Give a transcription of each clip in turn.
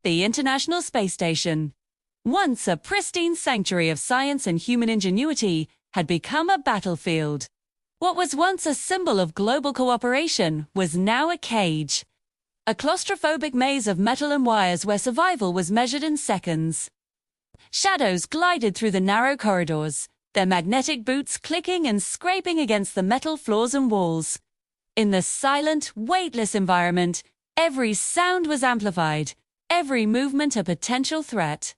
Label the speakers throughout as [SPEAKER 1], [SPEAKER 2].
[SPEAKER 1] The International Space Station, once a pristine sanctuary of science and human ingenuity, had become a battlefield. What was once a symbol of global cooperation was now a cage. A claustrophobic maze of metal and wires where survival was measured in seconds. Shadows glided through the narrow corridors, their magnetic boots clicking and scraping against the metal floors and walls. In the silent, weightless environment, every sound was amplified, every movement a potential threat.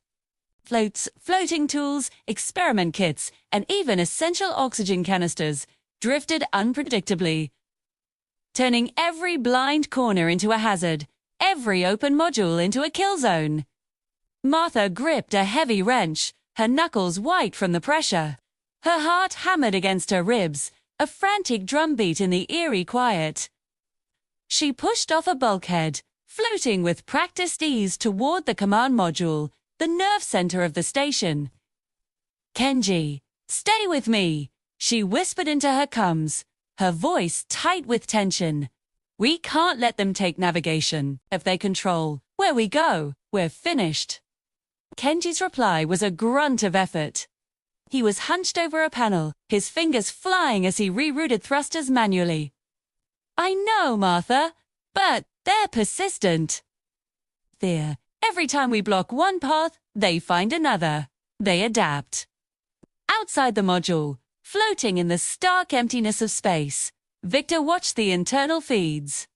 [SPEAKER 1] Floats, floating tools, experiment kits, and even essential oxygen canisters drifted unpredictably, turning every blind corner into a hazard, every open module into a kill zone. Martha gripped a heavy wrench, her knuckles white from the pressure. Her heart hammered against her ribs, a frantic drumbeat in the eerie quiet. She pushed off a bulkhead, floating with practiced ease toward the command module, the nerve center of the station. "Kenji, stay with me," she whispered into her comms, her voice tight with tension. "We can't let them take navigation. If they control where we go, we're finished." Kenji's reply was a grunt of effort. He was hunched over a panel, his fingers flying as he rerouted thrusters manually. "I know, Martha, but they're persistent. Every time we block one path, they find another. They adapt." Outside the module, floating in the stark emptiness of space, Victor watched the internal feeds.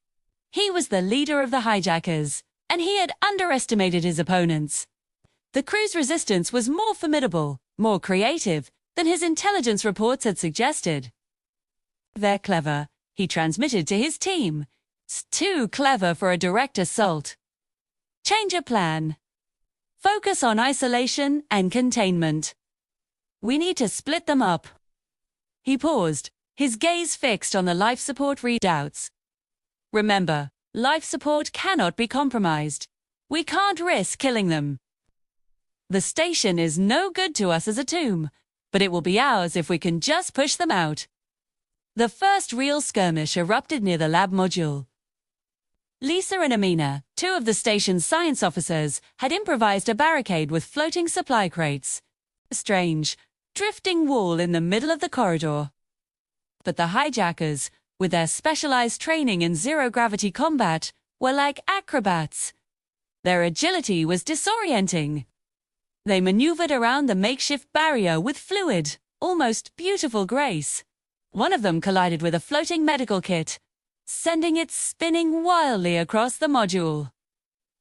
[SPEAKER 1] He was the leader of the hijackers, and he had underestimated his opponents. The crew's resistance was more formidable, more creative, than his intelligence reports had suggested. "They're clever," he transmitted to his team. "It's too clever for a direct assault. Change your plan. Focus on isolation and containment. We need to split them up." He paused, his gaze fixed on the life support readouts. "Remember, life support cannot be compromised. We can't risk killing them. The station is no good to us as a tomb, but it will be ours if we can just push them out." The first real skirmish erupted near the lab module. Lisa and Amina, two of the station's science officers, had improvised a barricade with floating supply crates. A strange, drifting wall in the middle of the corridor. But the hijackers, with their specialized training in zero-gravity combat, were like acrobats. Their agility was disorienting. They maneuvered around the makeshift barrier with fluid, almost beautiful grace. One of them collided with a floating medical kit, sending it spinning wildly across the module.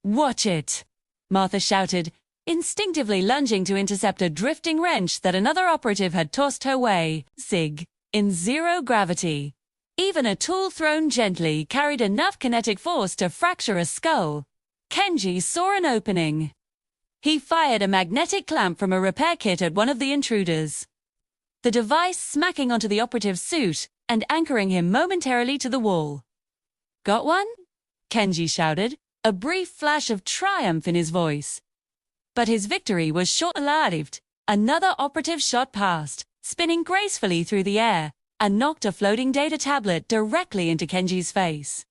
[SPEAKER 1] "Watch it!" Martha shouted, instinctively lunging to intercept a drifting wrench that another operative had tossed her way. Zig. In zero gravity. Even a tool thrown gently carried enough kinetic force to fracture a skull. Kenji saw an opening. He fired a magnetic clamp from a repair kit at one of the intruders, the device smacking onto the operative's suit and anchoring him momentarily to the wall. "Got one?" Kenji shouted, a brief flash of triumph in his voice. But his victory was short-lived. Another operative shot past, spinning gracefully through the air, and knocked a floating data tablet directly into Kenji's face.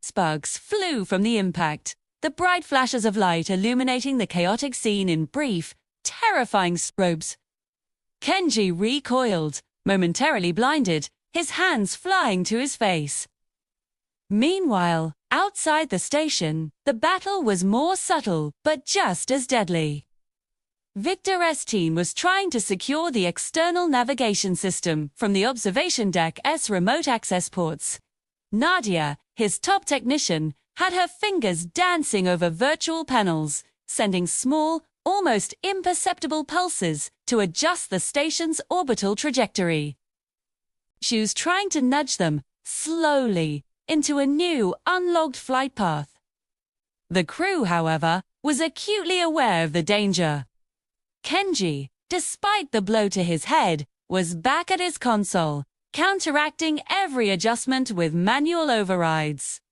[SPEAKER 1] Sparks flew from the impact, the bright flashes of light illuminating the chaotic scene in brief, terrifying strobes. Kenji recoiled, momentarily blinded, his hands flying to his face. Meanwhile, outside the station, the battle was more subtle, but just as deadly. Victor's team was trying to secure the external navigation system from the observation deck's remote access ports. Nadia, his top technician, had her fingers dancing over virtual panels, sending small, almost imperceptible pulses to adjust the station's orbital trajectory. She was trying to nudge them, slowly, into a new, unlogged flight path. The crew, however, was acutely aware of the danger. Kenji, despite the blow to his head, was back at his console, counteracting every adjustment with manual overrides.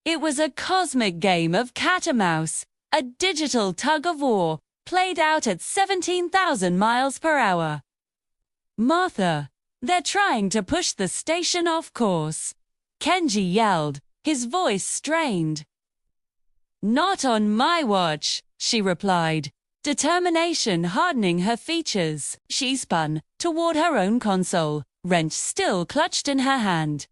[SPEAKER 1] It was a cosmic game of cat and mouse, a digital tug-of-war, played out at 17,000 miles per hour. "Martha, they're trying to push the station off course," Kenji yelled, his voice strained. "Not on my watch," she replied, determination hardening her features. She spun toward her own console, wrench still clutched in her hand,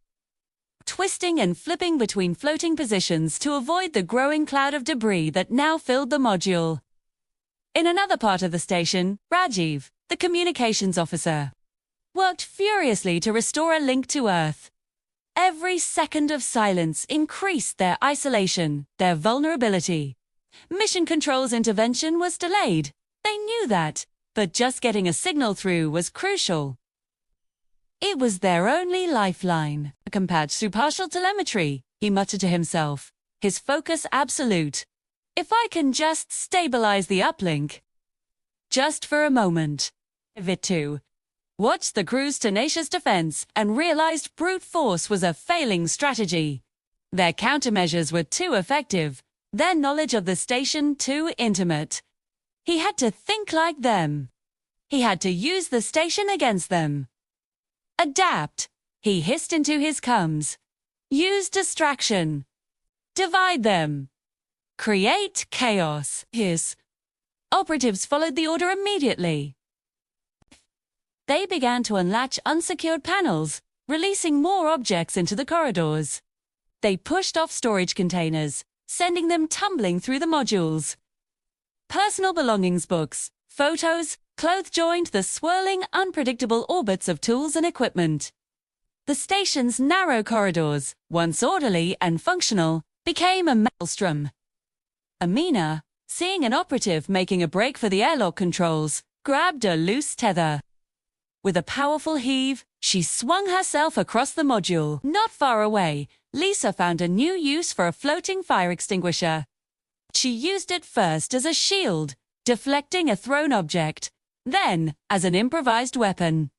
[SPEAKER 1] twisting and flipping between floating positions to avoid the growing cloud of debris that now filled the module. In another part of the station, Rajiv, the communications officer, worked furiously to restore a link to Earth. Every second of silence increased their isolation, their vulnerability. Mission Control's intervention was delayed. They knew that, but just getting a signal through was crucial. It was their only lifeline. Compared to partial telemetry, he muttered to himself, his focus absolute. If I can just stabilize the uplink. Just for a moment. It watched the crew's tenacious defense and realized brute force was a failing strategy. Their countermeasures were too effective, their knowledge of the station too intimate. He had to think like them. He had to use the station against them. Adapt, he hissed into his cums. Use distraction. Divide them. Create chaos. His operatives followed the order immediately. They began to unlatch unsecured panels, releasing more objects into the corridors. They pushed off storage containers, sending them tumbling through the modules. Personal belongings books, photos, clothes joined the swirling, unpredictable orbits of tools and equipment. The station's narrow corridors, once orderly and functional, became a maelstrom. Amina, seeing an operative making a break for the airlock controls, grabbed a loose tether. With a powerful heave, she swung herself across the module. Not far away, Lisa found a new use for a floating fire extinguisher. She used it first as a shield, deflecting a thrown object, then as an improvised weapon.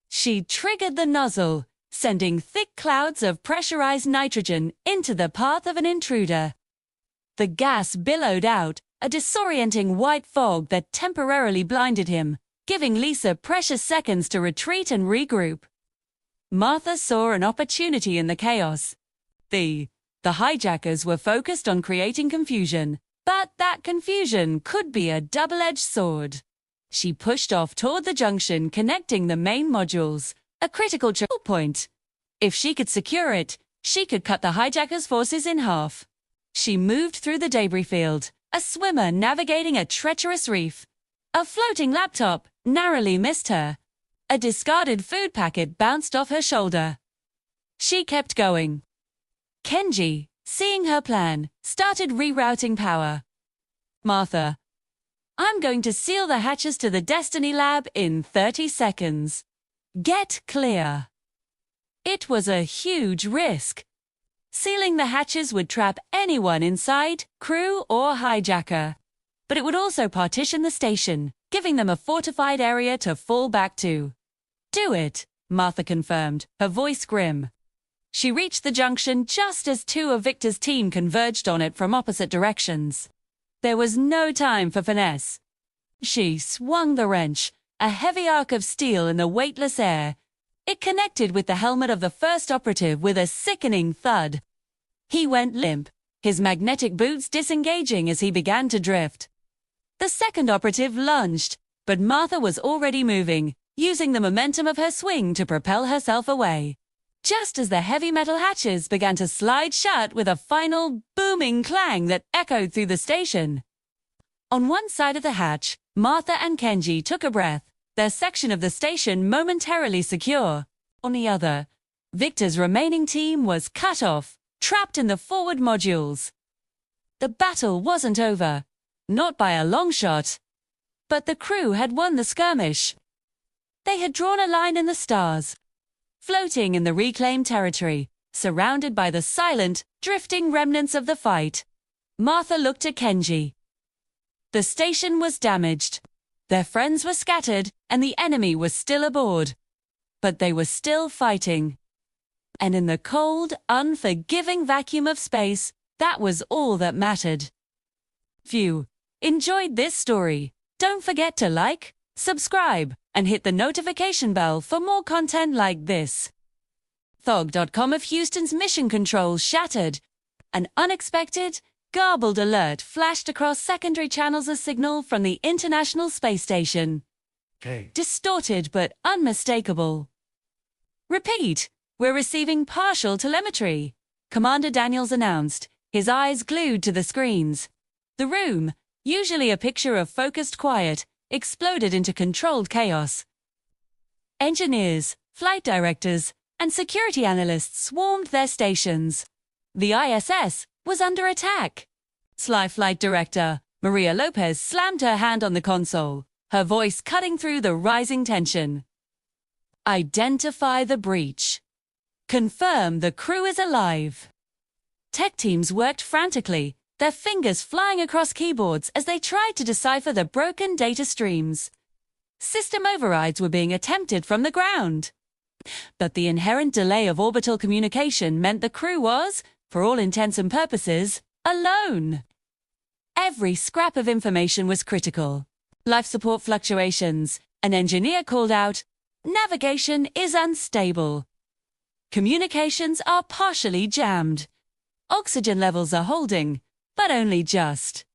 [SPEAKER 1] She triggered the nozzle, sending thick clouds of pressurized nitrogen into the path of an intruder. The gas billowed out, a disorienting white fog that temporarily blinded him, giving Lisa precious seconds to retreat and regroup. Martha saw an opportunity in the chaos. The hijackers were focused on creating confusion, but that confusion could be a double-edged sword. She pushed off toward the junction connecting the main modules, a critical choke point. If she could secure it, she could cut the hijackers' forces in half. She moved through the debris field, a swimmer navigating a treacherous reef. A floating laptop narrowly missed her. A discarded food packet bounced off her shoulder. She kept going. Kenji, seeing her plan, started rerouting power. Martha, I'm going to seal the hatches to the Destiny Lab in 30 seconds. Get clear. It was a huge risk. Sealing the hatches would trap anyone inside, crew or hijacker. But it would also partition the station, giving them a fortified area to fall back to. Do it, Martha confirmed, her voice grim. She reached the junction just as two of Victor's team converged on it from opposite directions. There was no time for finesse. She swung the wrench, a heavy arc of steel in the weightless air. It connected with the helmet of the first operative with a sickening thud. He went limp, his magnetic boots disengaging as he began to drift. The second operative lunged, but Martha was already moving, using the momentum of her swing to propel herself away. Just as the heavy metal hatches began to slide shut with a final booming clang that echoed through the station. On one side of the hatch, Martha and Kenji took a breath, their section of the station momentarily secure. On the other, Victor's remaining team was cut off, trapped in the forward modules. The battle wasn't over, not by a long shot. But the crew had won the skirmish. They had drawn a line in the stars, floating in the reclaimed territory, surrounded by the silent, drifting remnants of the fight. Martha looked at Kenji. The station was damaged. Their friends were scattered, and the enemy was still aboard. But they were still fighting. And in the cold, unforgiving vacuum of space, that was all that mattered. If you enjoyed this story, don't forget to like, subscribe, and hit the notification bell for more content like this. Thog.com of Houston's mission control shattered. An unexpected, garbled alert flashed across secondary channels of signal from the International Space Station.
[SPEAKER 2] Okay.
[SPEAKER 1] Distorted but unmistakable. Repeat, we're receiving partial telemetry, Commander Daniels announced, his eyes glued to the screens. The room, usually a picture of focused quiet, exploded into controlled chaos. Engineers, flight directors, and security analysts swarmed their stations. The ISS was under attack. Sly Flight Director Maria Lopez slammed her hand on the console, her voice cutting through the rising tension. Identify the breach. Confirm the crew is alive. Tech teams worked frantically, their fingers flying across keyboards as they tried to decipher the broken data streams. System overrides were being attempted from the ground. But the inherent delay of orbital communication meant the crew was, for all intents and purposes, alone. Every scrap of information was critical. Life support fluctuations. An engineer called out, "Navigation is unstable. Communications are partially jammed. Oxygen levels are holding, but only just."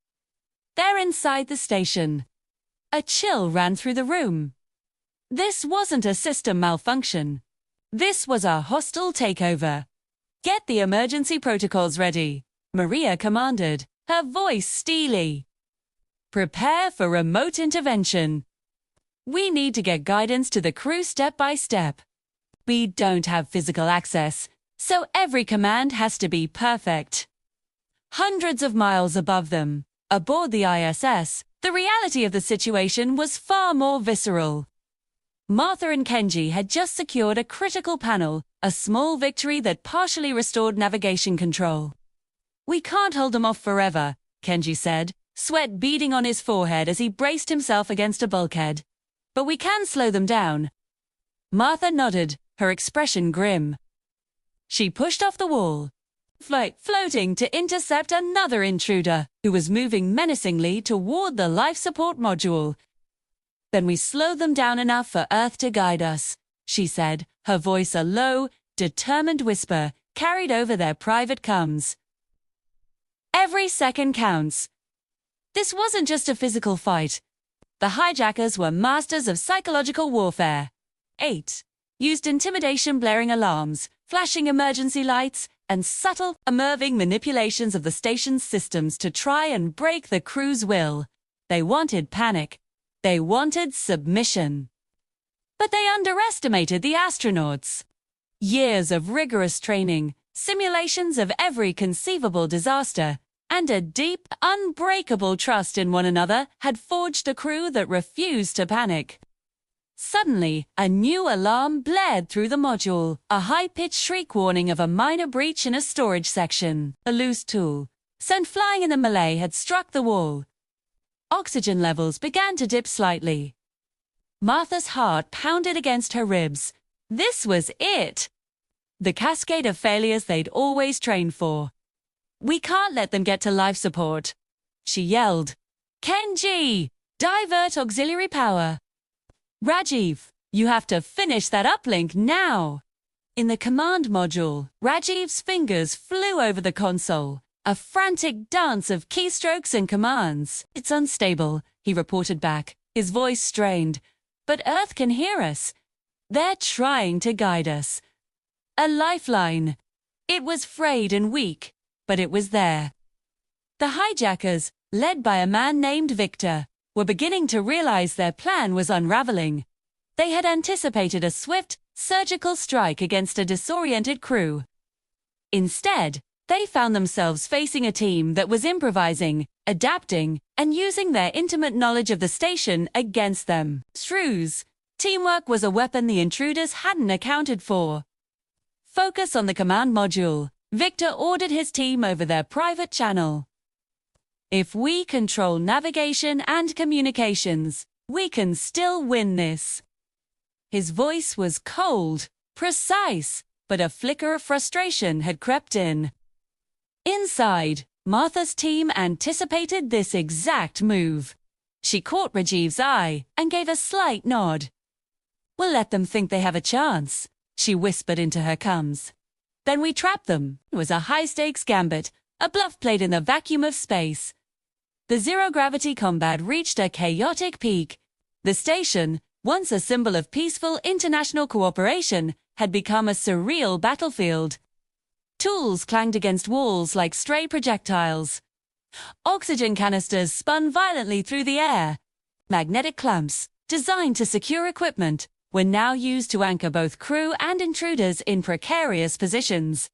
[SPEAKER 1] They're inside the station. A chill ran through the room. This wasn't a system malfunction. This was a hostile takeover. "Get the emergency protocols ready," Maria commanded, her voice steely. "Prepare for remote intervention. We need to get guidance to the crew step by step. We don't have physical access, so every command has to be perfect." Hundreds of miles above them, aboard the ISS, the reality of the situation was far more visceral. Martha and Kenji had just secured a critical panel, a small victory that partially restored navigation control. "We can't hold them off forever," Kenji said, sweat beading on his forehead as he braced himself against a bulkhead. "But we can slow them down." Martha nodded, her expression grim. She pushed off the wall, floating to intercept another intruder who was moving menacingly toward the life support module. "Then we slow them down enough for Earth to guide us," she said, her voice a low, determined whisper carried over their private comms. Every second counts. This wasn't just a physical fight. The hijackers were masters of psychological warfare. 8. Used intimidation blaring alarms, flashing emergency lights, and subtle, unnerving manipulations of the station's systems to try and break the crew's will. They wanted panic. They wanted submission. But they underestimated the astronauts. Years of rigorous training, simulations of every conceivable disaster, and a deep, unbreakable trust in one another had forged a crew that refused to panic. Suddenly, a new alarm blared through the module, a high-pitched shriek warning of a minor breach in a storage section. A loose tool, sent flying in the melee, had struck the wall. Oxygen levels began to dip slightly. Martha's heart pounded against her ribs. This was it! The cascade of failures they'd always trained for. "We can't let them get to life support," she yelled. "Kenji, divert auxiliary power. Rajiv, you have to finish that uplink now." In the command module, Rajiv's fingers flew over the console, a frantic dance of keystrokes and commands. "It's unstable," he reported back, his voice strained. "But Earth can hear us. They're trying to guide us." A lifeline. It was frayed and weak, but it was there. The hijackers, led by a man named Victor, were beginning to realize their plan was unraveling. They had anticipated a swift, surgical strike against a disoriented crew. Instead, they found themselves facing a team that was improvising, adapting, and using their intimate knowledge of the station against them. Shrews. Teamwork was a weapon the intruders hadn't accounted for. "Focus on the command module," Victor ordered his team over their private channel. "If we control navigation and communications, we can still win this." His voice was cold, precise, but a flicker of frustration had crept in. Inside, Martha's team anticipated this exact move. She caught Rajiv's eye and gave a slight nod. "We'll let them think they have a chance," she whispered into her comms. "Then we trap them." It was a high-stakes gambit, a bluff played in the vacuum of space. The zero-gravity combat reached a chaotic peak. The station, once a symbol of peaceful international cooperation, had become a surreal battlefield. Tools clanged against walls like stray projectiles. Oxygen canisters spun violently through the air. Magnetic clamps, designed to secure equipment, were now used to anchor both crew and intruders in precarious positions.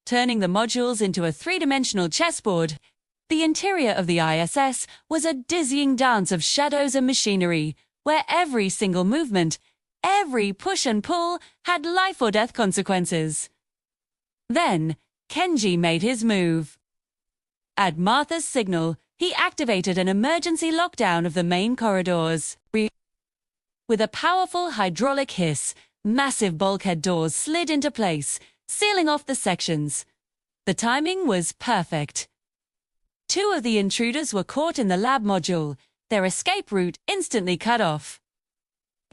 [SPEAKER 1] Turning the modules into a three-dimensional chessboard, the interior of the ISS was a dizzying dance of shadows and machinery, where every single movement, every push and pull, had life-or-death consequences. Then, Kenji made his move. At Martha's signal, he activated an emergency lockdown of the main corridors. With a powerful hydraulic hiss, massive bulkhead doors slid into place, sealing off the sections. The timing was perfect. Two of the intruders were caught in the lab module, their escape route instantly cut off.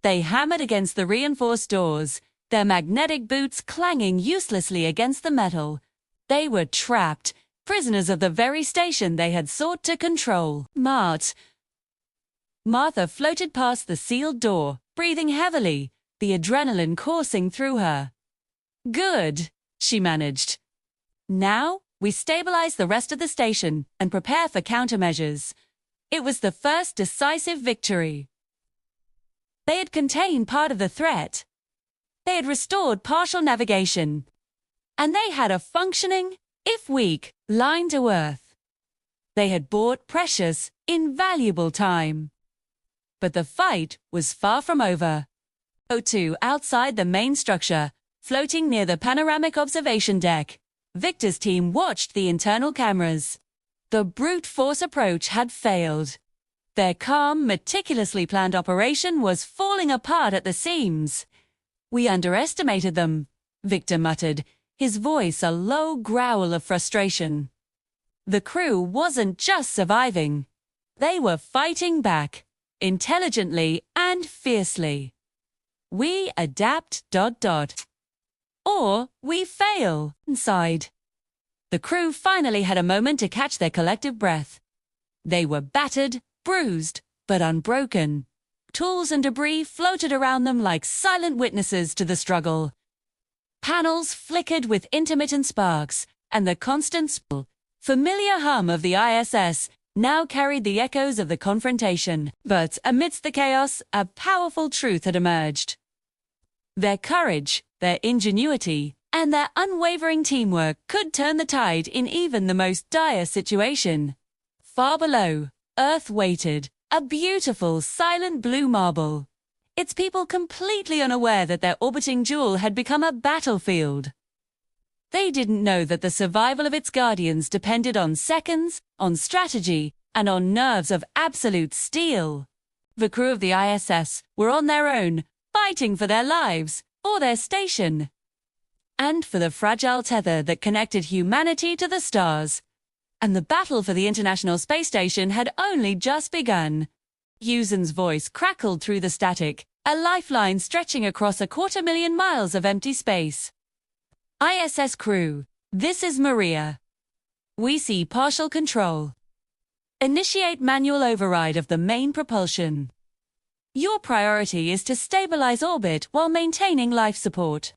[SPEAKER 1] They hammered against the reinforced doors, their magnetic boots clanging uselessly against the metal. They were trapped, prisoners of the very station they had sought to control. Martha floated past the sealed door, breathing heavily, the adrenaline coursing through her. Good, she managed. Now, we stabilize the rest of the station and prepare for countermeasures. It was the first decisive victory. They had contained part of the threat. They had restored partial navigation. And they had a functioning, if weak, line to Earth. They had bought precious, invaluable time. But the fight was far from over. Part-2 outside the main structure, floating near the panoramic observation deck, Victor's team watched the internal cameras. The brute force approach had failed. Their calm, meticulously planned operation was falling apart at the seams. We underestimated them, Victor muttered, his voice a low growl of frustration. The crew wasn't just surviving. They were fighting back, intelligently and fiercely. We adapt ... or we fail, sighed. The crew finally had a moment to catch their collective breath. They were battered, bruised, but unbroken. Tools and debris floated around them like silent witnesses to the struggle. Panels flickered with intermittent sparks, and the constant, familiar hum of the ISS now carried the echoes of the confrontation. But amidst the chaos, a powerful truth had emerged. Their courage, their ingenuity, and their unwavering teamwork could turn the tide in even the most dire situation. Far below, Earth waited, a beautiful, silent blue marble. Its people completely unaware that their orbiting jewel had become a battlefield. They didn't know that the survival of its guardians depended on seconds, on strategy, and on nerves of absolute steel. The crew of the ISS were on their own, fighting for their lives, or their station, and for the fragile tether that connected humanity to the stars. And the battle for the International Space Station had only just begun. Yuzen's voice crackled through the static, a lifeline stretching across 250,000 miles of empty space. ISS crew, this is Maria. We see partial control. Initiate manual override of the main propulsion. Your priority is to stabilize orbit while maintaining life support.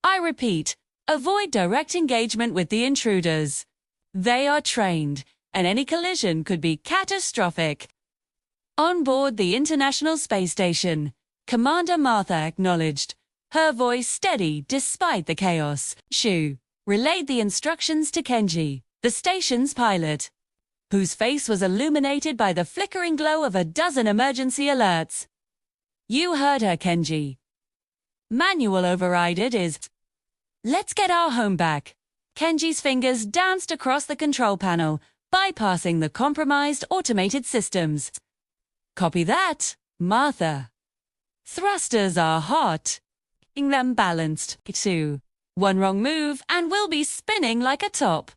[SPEAKER 1] I repeat, avoid direct engagement with the intruders. They are trained, and any collision could be catastrophic. On board the International Space Station, Commander Martha acknowledged, her voice steady despite the chaos. Shu relayed the instructions to Kenji, the station's pilot, whose face was illuminated by the flickering glow of a dozen emergency alerts. You heard her, Kenji. Manual override it is. Let's get our home back. Kenji's fingers danced across the control panel, bypassing the compromised automated systems. Copy that, Martha. Thrusters are hot. Keeping them balanced, too. One wrong move and we'll be spinning like a top.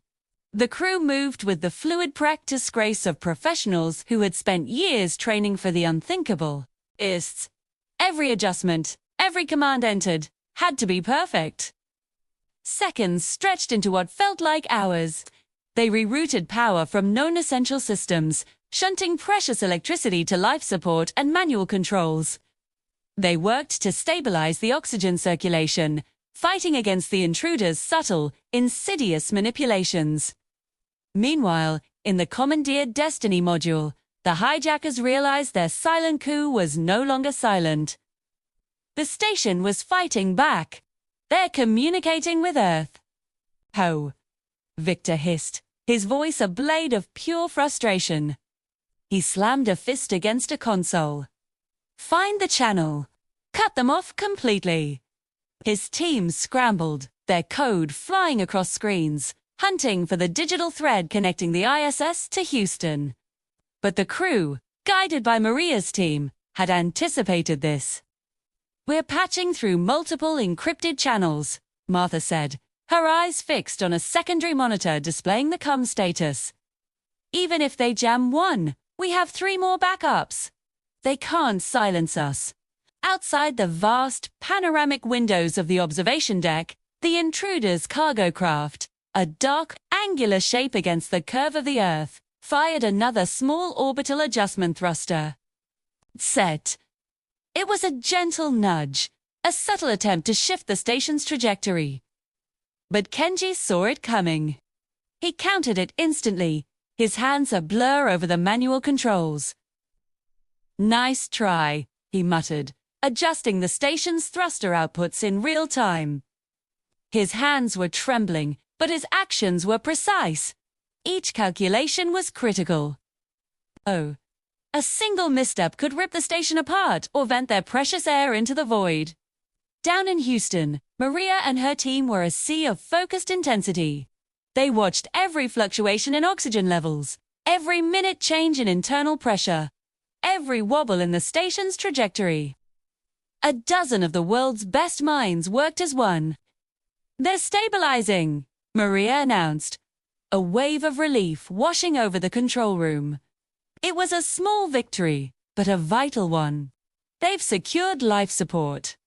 [SPEAKER 1] The crew moved with the fluid practice grace of professionals who had spent years training for the unthinkable. Every adjustment, every command entered, had to be perfect. Seconds stretched into what felt like hours. They rerouted power from non-essential systems, shunting precious electricity to life support and manual controls. They worked to stabilize the oxygen circulation, fighting against the intruders' subtle, insidious manipulations. Meanwhile, in the commandeered Destiny module, the hijackers realized their silent coup was no longer silent. The station was fighting back. They're communicating with Earth. Ho! Victor hissed, his voice a blade of pure frustration. He slammed a fist against a console. Find the channel. Cut them off completely. His team scrambled, their code flying across screens, hunting for the digital thread connecting the ISS to Houston. But the crew, guided by Maria's team, had anticipated this. We're patching through multiple encrypted channels, Martha said, her eyes fixed on a secondary monitor displaying the comm status. Even if they jam one, we have 3 more backups. They can't silence us. Outside the vast, panoramic windows of the observation deck, the intruder's cargo craft, a dark, angular shape against the curve of the Earth, fired another small orbital adjustment thruster. Set. It was a gentle nudge, a subtle attempt to shift the station's trajectory. But Kenji saw it coming. He countered it instantly, his hands a blur over the manual controls. Nice try, he muttered, adjusting the station's thruster outputs in real time. His hands were trembling, but his actions were precise. Each calculation was critical. Oh, a single misstep could rip the station apart or vent their precious air into the void. Down in Houston, Maria and her team were a sea of focused intensity. They watched every fluctuation in oxygen levels, every minute change in internal pressure, every wobble in the station's trajectory. A dozen of the world's best minds worked as one. They're stabilizing, Maria announced, a wave of relief washing over the control room. It was a small victory, but a vital one. They've secured life support.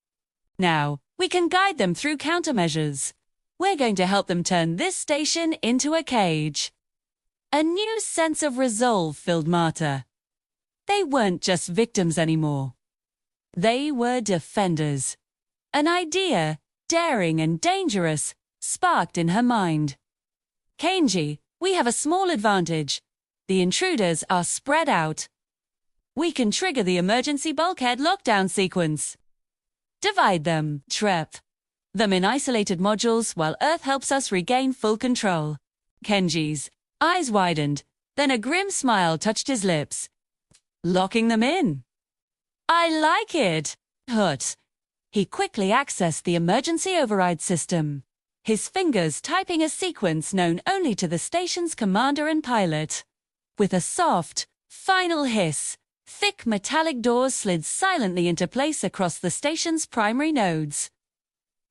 [SPEAKER 1] Now, we can guide them through countermeasures. We're going to help them turn this station into a cage. A new sense of resolve filled Marta. They weren't just victims anymore. They were defenders. An idea, daring and dangerous, sparked in her mind. Kenji, we have a small advantage. The intruders are spread out. We can trigger the emergency bulkhead lockdown sequence. Divide them, trap them in isolated modules while Earth helps us regain full control. Kenji's eyes widened, then a grim smile touched his lips. Locking them in. I like it. Hut. He quickly accessed the emergency override system, his fingers typing a sequence known only to the station's commander and pilot. With a soft, final hiss, thick metallic doors slid silently into place across the station's primary nodes.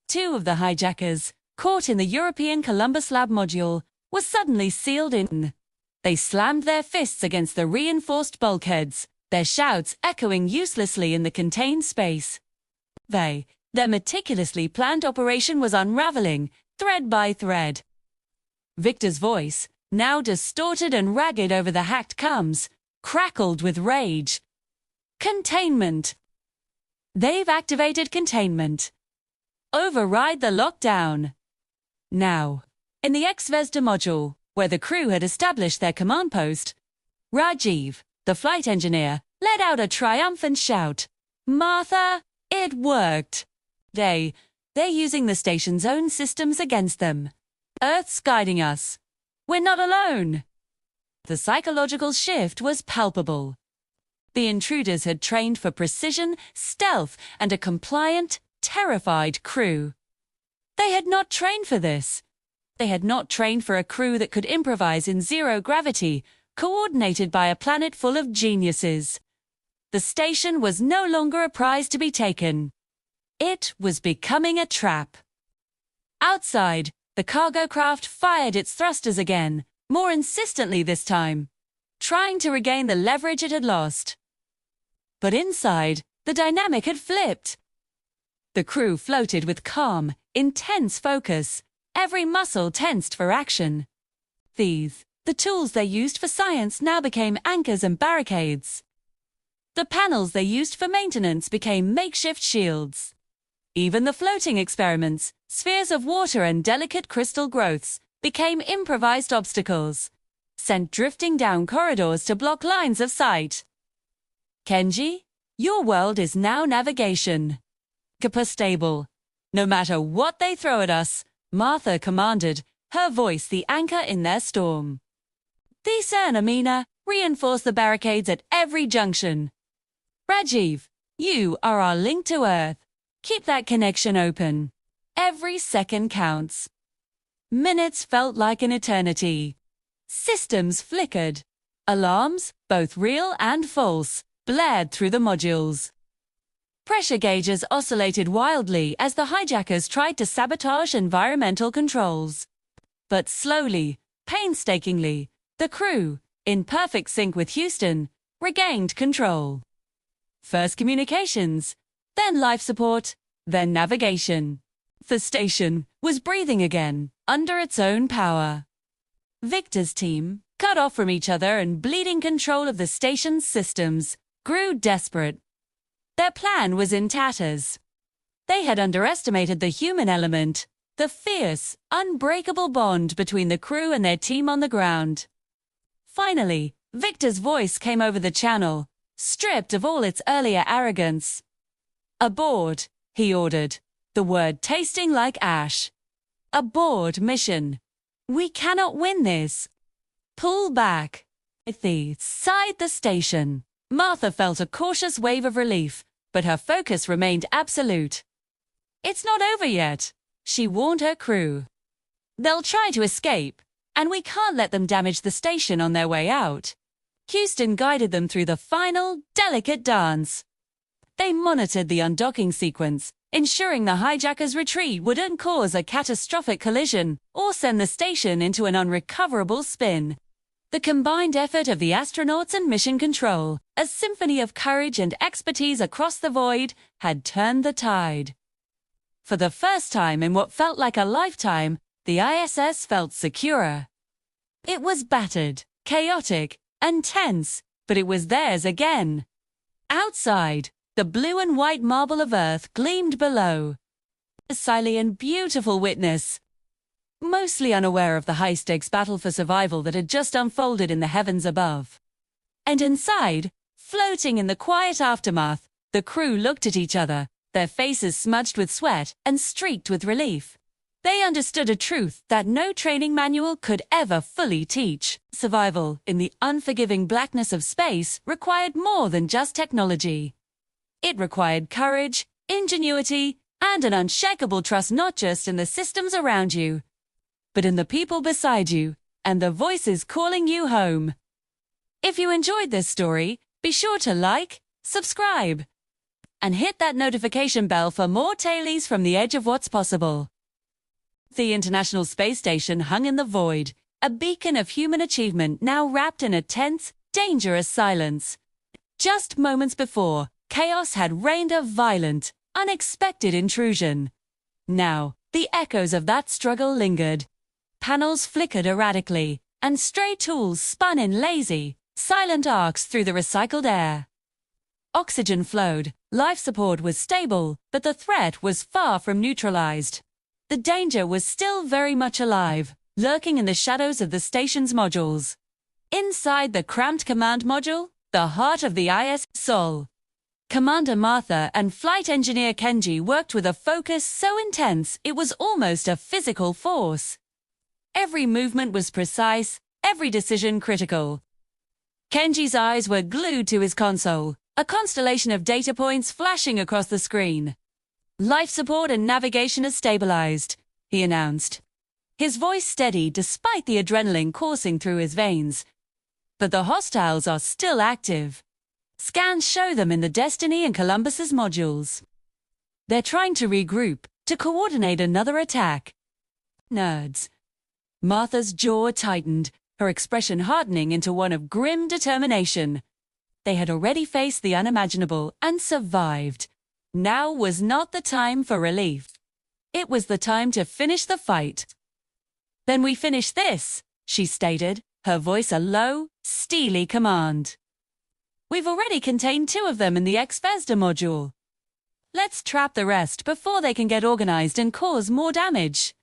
[SPEAKER 1] 2 of the hijackers, caught in the European Columbus Lab module, were suddenly sealed in. They slammed their fists against the reinforced bulkheads, their shouts echoing uselessly in the contained space. Their meticulously planned operation was unraveling, thread by thread. Victor's voice, now distorted and ragged over the hacked comms, crackled with rage. Containment. They've activated containment. Override the lockdown. Now, in the X-Vezda module, where the crew had established their command post, Rajiv, the flight engineer, let out a triumphant shout. Martha, it worked. They're using the station's own systems against them. Earth's guiding us. We're not alone. The psychological shift was palpable. The intruders had trained for precision, stealth, and a compliant, terrified crew. They had not trained for this. They had not trained for a crew that could improvise in zero gravity, coordinated by a planet full of geniuses. The station was no longer a prize to be taken. It was becoming a trap. Outside, the cargo craft fired its thrusters again, more insistently this time, trying to regain the leverage it had lost. But inside, the dynamic had flipped. The crew floated with calm, intense focus, every muscle tensed for action. The tools they used for science now became anchors and barricades. The panels they used for maintenance became makeshift shields. Even the floating experiments, spheres of water and delicate crystal growths, became improvised obstacles, sent drifting down corridors to block lines of sight. Kenji, your world is now navigation. Keep us stable. No matter what they throw at us, Martha commanded, her voice the anchor in their storm. Thesa and Amina reinforce the barricades at every junction. Rajiv, you are our link to Earth. Keep that connection open. Every second counts. Minutes felt like an eternity. Systems flickered. Alarms, both real and false, blared through the modules. Pressure gauges oscillated wildly as the hijackers tried to sabotage environmental controls. But slowly, painstakingly, the crew, in perfect sync with Houston, regained control. First communications, then life support, then navigation. The station was breathing again, under its own power. Victor's team, cut off from each other and bleeding control of the station's systems, grew desperate. Their plan was in tatters. They had underestimated the human element, the fierce, unbreakable bond between the crew and their team on the ground. Finally, Victor's voice came over the channel, stripped of all its earlier arrogance. "Aboard," he ordered, the word tasting like ash. "Aboard mission. We cannot win this. Pull back." Inside the station, Martha felt a cautious wave of relief, but her focus remained absolute. "It's not over yet," she warned her crew. "They'll try to escape, and we can't let them damage the station on their way out." Houston guided them through the final, delicate dance. They monitored the undocking sequence, ensuring the hijackers' retreat wouldn't cause a catastrophic collision or send the station into an unrecoverable spin. The combined effort of the astronauts and mission control, a symphony of courage and expertise across the void, had turned the tide. For the first time in what felt like a lifetime, the ISS felt secure. It was battered, chaotic, and tense, but it was theirs again. Outside, the blue and white marble of Earth gleamed below. A silent and beautiful witness. Mostly unaware of the high-stakes battle for survival that had just unfolded in the heavens above. And inside, floating in the quiet aftermath, the crew looked at each other, their faces smudged with sweat and streaked with relief. They understood a truth that no training manual could ever fully teach. Survival in the unforgiving blackness of space required more than just technology. It required courage, ingenuity, and an unshakable trust not just in the systems around you, but in the people beside you and the voices calling you home. If you enjoyed this story, be sure to like, subscribe, and hit that notification bell for more tailies from the edge of what's possible. The International Space Station hung in the void, a beacon of human achievement now wrapped in a tense, dangerous silence. Just moments before, chaos had reigned a violent, unexpected intrusion. Now, the echoes of that struggle lingered. Panels flickered erratically, and stray tools spun in lazy, silent arcs through the recycled air. Oxygen flowed, life support was stable, but the threat was far from neutralized. The danger was still very much alive, lurking in the shadows of the station's modules. Inside the cramped command module, the heart of the IS Sol. Commander Martha and Flight Engineer Kenji worked with a focus so intense it was almost a physical force. Every movement was precise, every decision critical. Kenji's eyes were glued to his console, a constellation of data points flashing across the screen. "Life support and navigation are stabilized," he announced. His voice steady despite the adrenaline coursing through his veins. "But the hostiles are still active. Scans show them in the Destiny and Columbus's modules. They're trying to regroup, to coordinate another attack." Nerds. Martha's jaw tightened, her expression hardening into one of grim determination. They had already faced the unimaginable and survived. Now was not the time for relief. It was the time to finish the fight. "Then we finish this," she stated, her voice a low, steely command. "We've already contained 2 of them in the X-Vesda module. Let's trap the rest before they can get organized and cause more damage.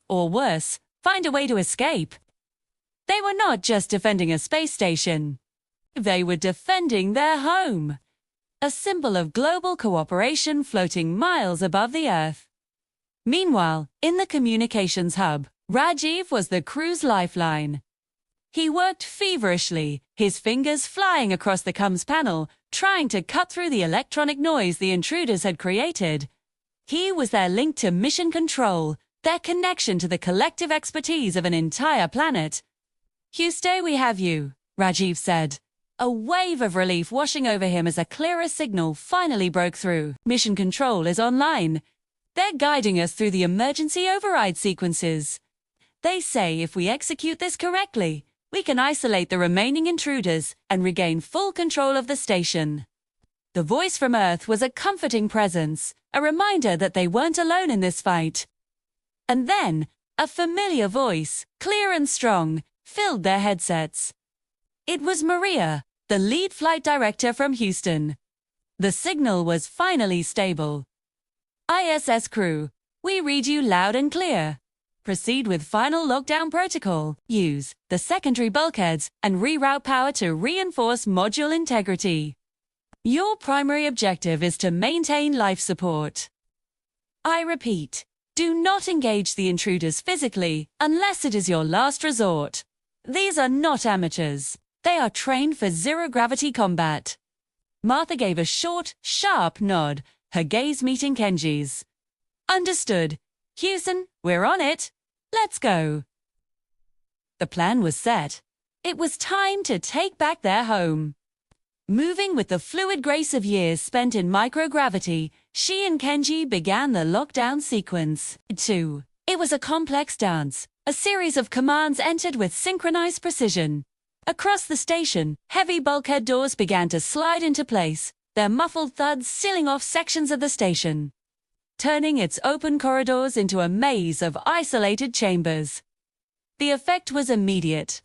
[SPEAKER 1] Or worse, find a way to escape." They were not just defending a space station. They were defending their home, a symbol of global cooperation floating miles above the Earth. Meanwhile, in the communications hub, Rajiv was the crew's lifeline. He worked feverishly, his fingers flying across the comms panel, trying to cut through the electronic noise the intruders had created. He was their link to mission control, their connection to the collective expertise of an entire planet. "Houston, we have you," Rajiv said, a wave of relief washing over him as a clearer signal finally broke through. "Mission control is online. They're guiding us through the emergency override sequences. They say if we execute this correctly, we can isolate the remaining intruders and regain full control of the station." The voice from Earth was a comforting presence, a reminder that they weren't alone in this fight. And then, a familiar voice, clear and strong, filled their headsets. It was Maria, the lead flight director from Houston. The signal was finally stable. "ISS crew, we read you loud and clear. Proceed with final lockdown protocol. Use the secondary bulkheads and reroute power to reinforce module integrity. Your primary objective is to maintain life support. I repeat, do not engage the intruders physically unless it is your last resort. These are not amateurs. They are trained for zero-gravity combat." Martha gave a short, sharp nod, her gaze meeting Kenji's. "Understood. Houston, we're on it. Let's go." The plan was set. It was time to take back their home. Moving with the fluid grace of years spent in microgravity, she and Kenji began the lockdown sequence. 2. It was a complex dance. A series of commands entered with synchronized precision. Across the station, heavy bulkhead doors began to slide into place, their muffled thuds sealing off sections of the station, turning its open corridors into a maze of isolated chambers. The effect was immediate.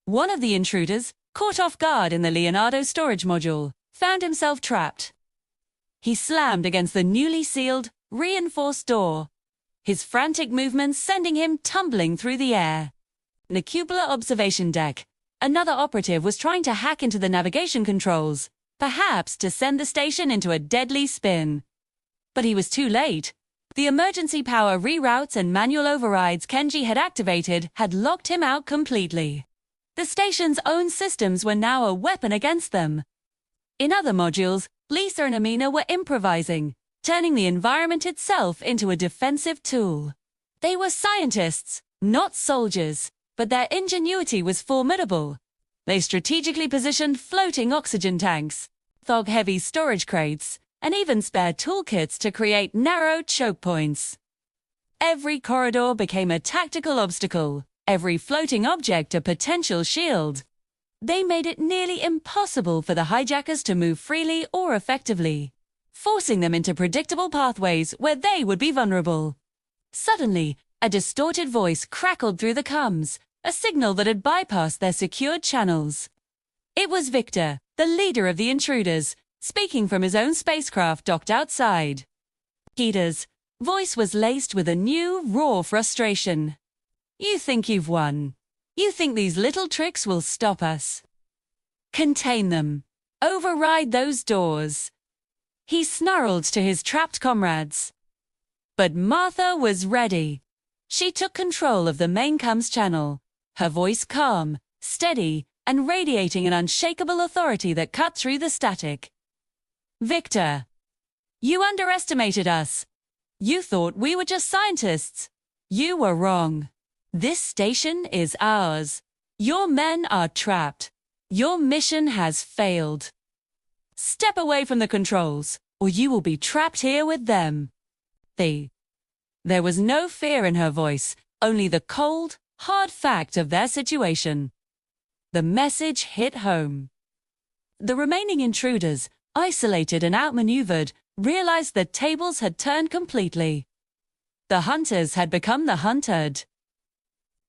[SPEAKER 1] One of the intruders, caught off guard in the Leonardo storage module, found himself trapped. He slammed against the newly sealed, reinforced door, his frantic movements sending him tumbling through the air. In the cupola observation deck, another operative was trying to hack into the navigation controls, perhaps to send the station into a deadly spin. But he was too late. The emergency power reroutes and manual overrides Kenji had activated had locked him out completely. The station's own systems were now a weapon against them. In other modules, Lisa and Amina were improvising, turning the environment itself into a defensive tool. They were scientists, not soldiers, but their ingenuity was formidable. They strategically positioned floating oxygen tanks, thog-heavy storage crates, and even spare toolkits to create narrow choke points. Every corridor became a tactical obstacle, every floating object a potential shield. They made it nearly impossible for the hijackers to move freely or effectively, forcing them into predictable pathways where they would be vulnerable. Suddenly, a distorted voice crackled through the comms, a signal that had bypassed their secured channels. It was Victor, the leader of the intruders, speaking from his own spacecraft docked outside. Peter's voice was laced with a new, raw frustration. "You think you've won. You think these little tricks will stop us. Contain them. Override those doors." He snarled to his trapped comrades. But Martha was ready. She took control of the main comms channel, her voice calm, steady, and radiating an unshakable authority that cut through the static. "Victor, you underestimated us. You thought we were just scientists. You were wrong. This station is ours. Your men are trapped. Your mission has failed. Step away from the controls, or you will be trapped here with them." There was no fear in her voice, only the cold, hard fact of their situation. The message hit home. The remaining intruders, isolated and outmaneuvered, realized the tables had turned completely. The hunters had become the hunted.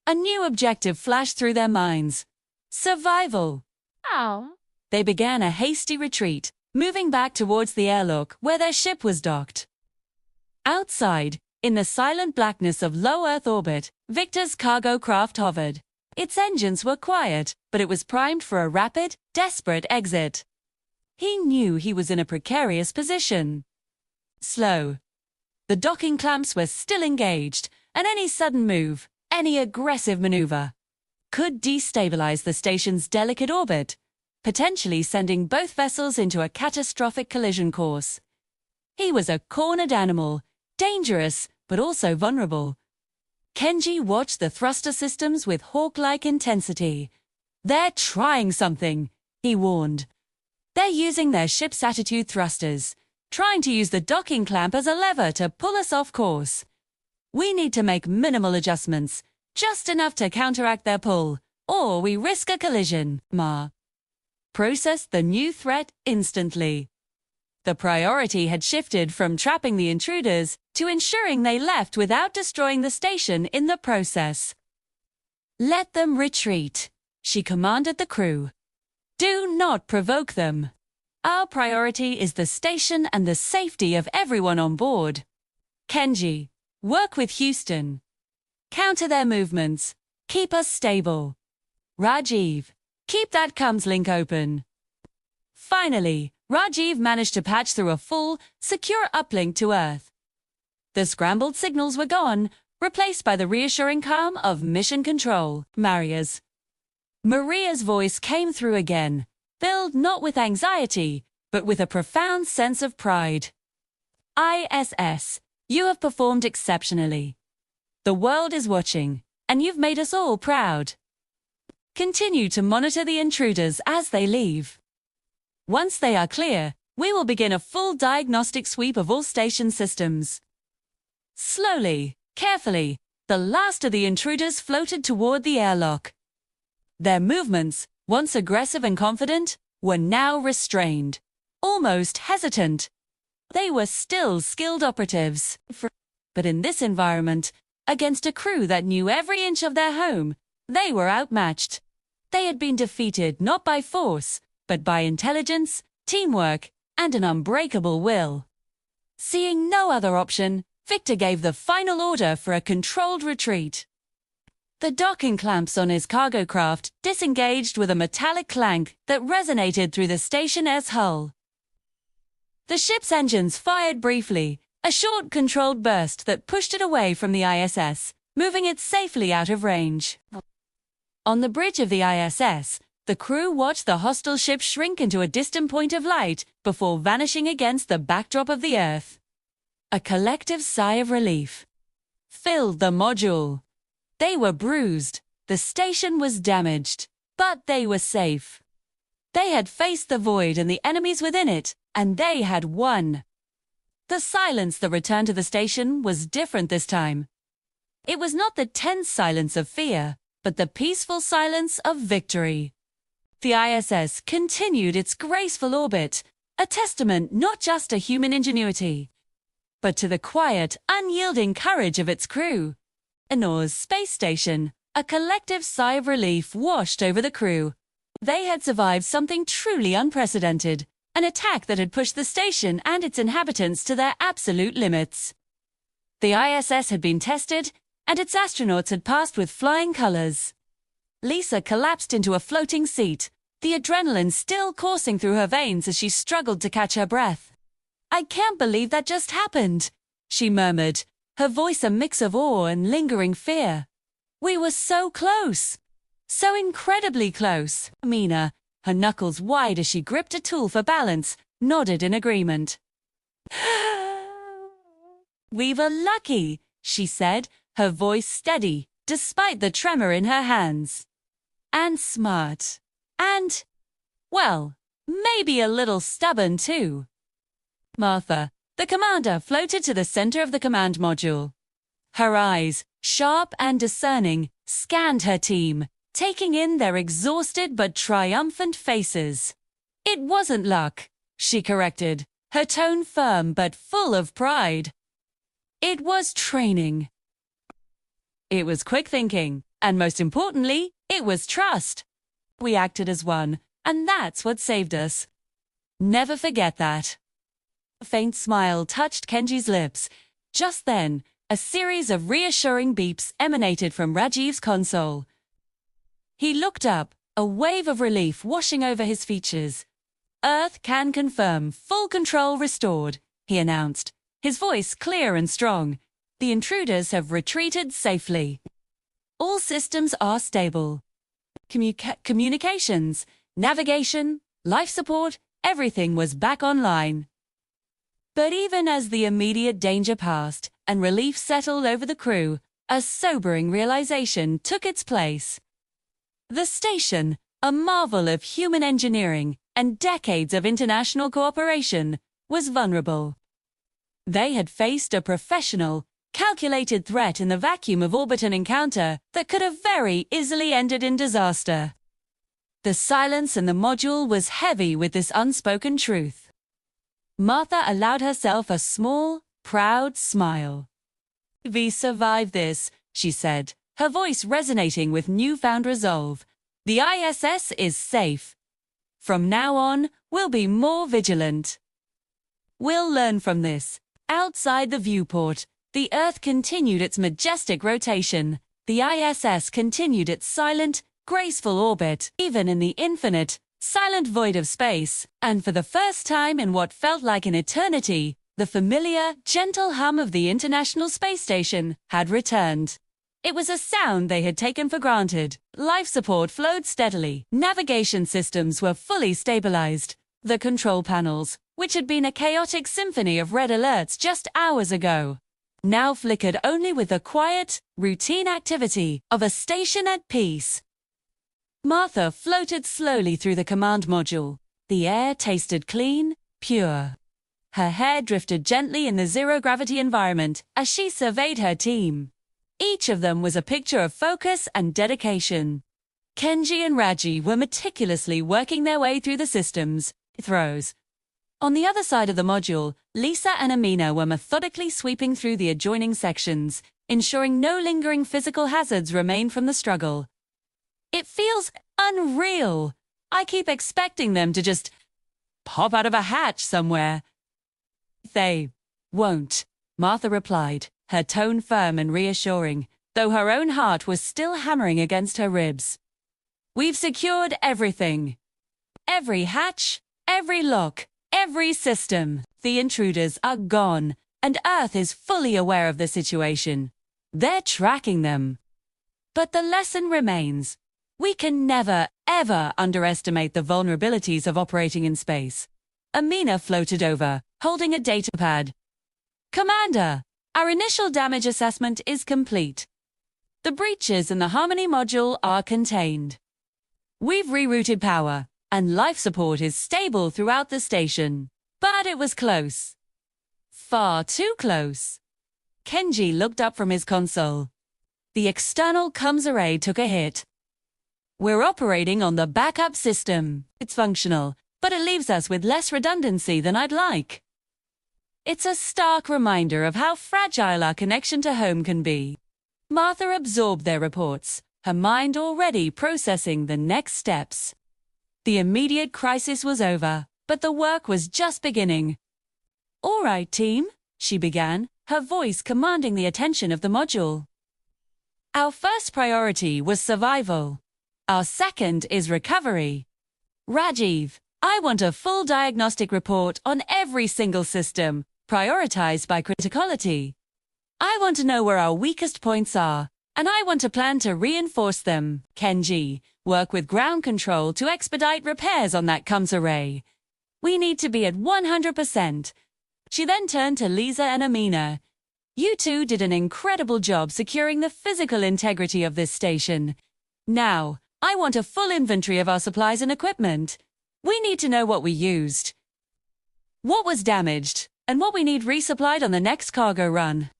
[SPEAKER 1] A new objective flashed through their minds. Survival.
[SPEAKER 2] Oh.
[SPEAKER 1] They began a hasty retreat, moving back towards the airlock where their ship was docked. Outside, in the silent blackness of low Earth orbit, Victor's cargo craft hovered. Its engines were quiet, but it was primed for a rapid, desperate exit. He knew he was in a precarious position. Slow. The docking clamps were still engaged, and any sudden move, any aggressive maneuver, could destabilize the station's delicate orbit, potentially sending both vessels into a catastrophic collision course. He was a cornered animal, dangerous, but also vulnerable. Kenji watched the thruster systems with hawk-like intensity. "They're trying something," he warned. "They're using their ship's attitude thrusters, trying to use the docking clamp as a lever to pull us off course. We need to make minimal adjustments, just enough to counteract their pull, or we risk a collision." Ma processed the new threat instantly. The priority had shifted from trapping the intruders to ensuring they left without destroying the station in the process. "Let them retreat," she commanded the crew. "Do not provoke them. Our priority is the station and the safety of everyone on board. Kenji, work with Houston. Counter their movements. Keep us stable. Rajiv, keep that comms link open." Finally, Rajiv managed to patch through a full, secure uplink to Earth. The scrambled signals were gone, replaced by the reassuring calm of mission control. Maria's voice came through again, filled not with anxiety, but with a profound sense of pride. "ISS, you have performed exceptionally. The world is watching, and you've made us all proud. Continue to monitor the intruders as they leave. Once they are clear, we will begin a full diagnostic sweep of all station systems." Slowly, carefully, the last of the intruders floated toward the airlock. Their movements, once aggressive and confident, were now restrained, almost hesitant. They were still skilled operatives, but in this environment, against a crew that knew every inch of their home, they were outmatched. They had been defeated not by force, but by intelligence, teamwork, and an unbreakable will. Seeing no other option, Victor gave the final order for a controlled retreat. The docking clamps on his cargo craft disengaged with a metallic clank that resonated through the station's hull. The ship's engines fired briefly, a short controlled burst that pushed it away from the ISS, moving it safely out of range. On the bridge of the ISS, the crew watched the hostile ship shrink into a distant point of light before vanishing against the backdrop of the Earth. A collective sigh of relief filled the module. They were bruised, the station was damaged, but they were safe. They had faced the void and the enemies within it, and they had won. The silence that returned to the station was different this time. It was not the tense silence of fear, but the peaceful silence of victory. The ISS continued its graceful orbit, a testament not just to human ingenuity, but to the quiet, unyielding courage of its crew. Enor's space station, a collective sigh of relief washed over the crew. They had survived something truly unprecedented, an attack that had pushed the station and its inhabitants to their absolute limits. The ISS had been tested, and its astronauts had passed with flying colors. Lisa collapsed into a floating seat, the adrenaline still coursing through her veins as she struggled to catch her breath. "I can't believe that just happened," she murmured, her voice a mix of awe and lingering fear. "We were so close. So incredibly close." Mina, her knuckles wide as she gripped a tool for balance, nodded in agreement. "We were lucky," she said, her voice steady, despite the tremor in her hands. "And smart. And, well, maybe a little stubborn too." Martha, the commander, floated to the center of the command module. Her eyes, sharp and discerning, scanned her team, taking in their exhausted but triumphant faces. "It wasn't luck," she corrected, her tone firm but full of pride. "It was training." It was quick thinking, And most importantly, it was trust. We acted as one, and that's what saved us. Never forget that. A faint smile touched Kenji's lips. Just then, a series of reassuring beeps emanated from Rajiv's console. He looked up, a wave of relief washing over his features. Earth can confirm full control restored, he announced, his voice clear and strong. The intruders have retreated safely. All systems are stable. Communications, navigation, life support, everything was back online. But even as the immediate danger passed and relief settled over the crew, a sobering realization took its place. The station, a marvel of human engineering and decades of international cooperation, was vulnerable. They had faced a professional, calculated threat in the vacuum of orbit and encounter that could have very easily ended in disaster. The silence in the module was heavy with this unspoken truth. Martha allowed herself a small, proud smile. "We survived this," she said, her voice resonating with newfound resolve. "The ISS is safe. From now on, we'll be more vigilant. We'll learn from this." Outside the viewport, the Earth continued its majestic rotation. The ISS continued its silent, graceful orbit, even in the infinite, silent void of space, and for the first time in what felt like an eternity, the familiar, gentle hum of the International Space Station had returned. It was a sound they had taken for granted. Life support flowed steadily. Navigation systems were fully stabilized. The control panels, which had been a chaotic symphony of red alerts just hours ago, now flickered only with the quiet, routine activity of a station at peace. Martha floated slowly through the command module. The air tasted clean, pure. Her hair drifted gently in the zero-gravity environment as she surveyed her team. Each of them was a picture of focus and dedication. Kenji and Raji were meticulously working their way through the systems throws. On the other side of the module, Lisa and Amina were methodically sweeping through the adjoining sections, ensuring no lingering physical hazards remained from the struggle. "It feels unreal. I keep expecting them to just pop out of a hatch somewhere." "They won't," Martha replied, her tone firm and reassuring, though her own heart was still hammering against her ribs. "We've secured everything. Every hatch, every lock, every system. The intruders are gone, and Earth is fully aware of the situation. They're tracking them. But the lesson remains. We can never, ever underestimate the vulnerabilities of operating in space." Amina floated over, holding a datapad. "Commander, our initial damage assessment is complete. The breaches in the Harmony module are contained. We've rerouted power, and life support is stable throughout the station. But it was close. Far too close." Kenji looked up from his console. The external comms array took a hit. "We're operating on the backup system. It's functional, but it leaves us with less redundancy than I'd like." It's a stark reminder of how fragile our connection to home can be. Martha absorbed their reports, her mind already processing the next steps. The immediate crisis was over, but the work was just beginning. "All right, team," she began, her voice commanding the attention of the module. "Our first priority was survival. Our second is recovery. Rajiv, I want a full diagnostic report on every single system, prioritized by criticality. I want to know where our weakest points are, and I want a plan to reinforce them. Kenji, work with ground control to expedite repairs on that comms array. We need to be at 100%. She then turned to Lisa and Amina. "You two did an incredible job securing the physical integrity of this station. Now, I want a full inventory of our supplies and equipment. We need to know what we used, what was damaged, and what we need resupplied on the next cargo run.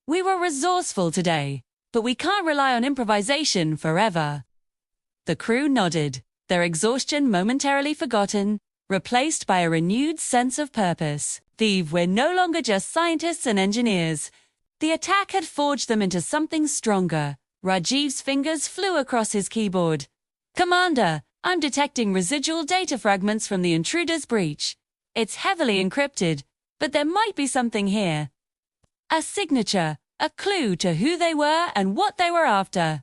[SPEAKER 1] We were resourceful today, but we can't rely on improvisation forever." The crew nodded, their exhaustion momentarily forgotten, replaced by a renewed sense of purpose. We're no longer just scientists and engineers. The attack had forged them into something stronger, Rajiv's fingers flew across his keyboard. Commander, I'm detecting residual data fragments from the intruder's breach. It's heavily encrypted, but there might be something here. A signature, a clue to who they were and what they were after.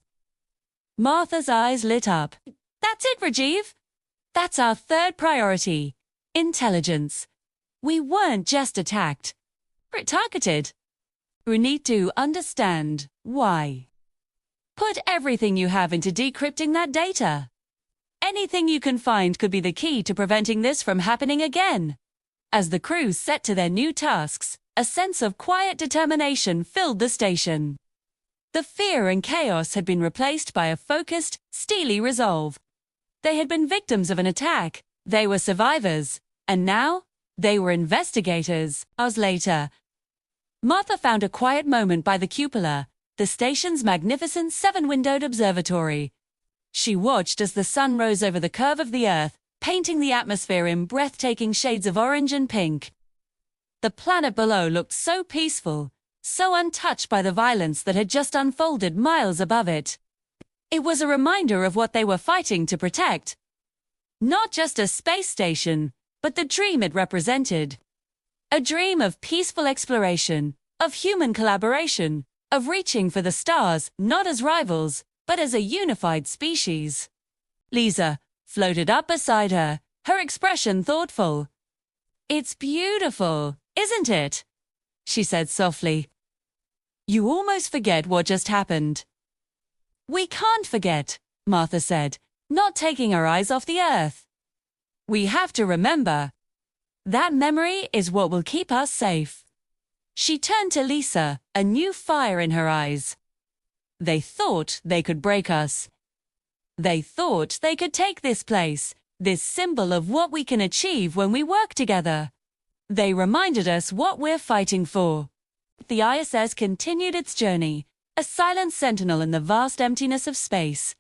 [SPEAKER 1] Martha's eyes lit up. That's it, Rajiv. That's our third priority. Intelligence. We weren't just attacked. We're targeted. We need to understand why. Put everything you have into decrypting that data. Anything you can find could be the key to preventing this from happening again. As the crew set to their new tasks, a sense of quiet determination filled the station. The fear and chaos had been replaced by a focused, steely resolve. They had been victims of an attack, they were survivors, and now, they were investigators. Hours later, Martha found a quiet moment by the cupola, the station's magnificent seven-windowed observatory. She watched as the sun rose over the curve of the Earth, painting the atmosphere in breathtaking shades of orange and pink. The planet below looked so peaceful, so untouched by the violence that had just unfolded miles above it. It was a reminder of what they were fighting to protect. Not just a space station, but the dream it represented. A dream of peaceful exploration, of human collaboration, of reaching for the stars, not as rivals, but as a unified species. Lisa floated up beside her, her expression thoughtful. It's beautiful, isn't it? She said softly. You almost forget what just happened. We can't forget, Martha said, not taking her eyes off the Earth. We have to remember. That memory is what will keep us safe. She turned to Lisa, a new fire in her eyes. They thought they could break us. They thought they could take this place, this symbol of what we can achieve when we work together. They reminded us what we're fighting for. The ISS continued its journey, a silent sentinel in the vast emptiness of space.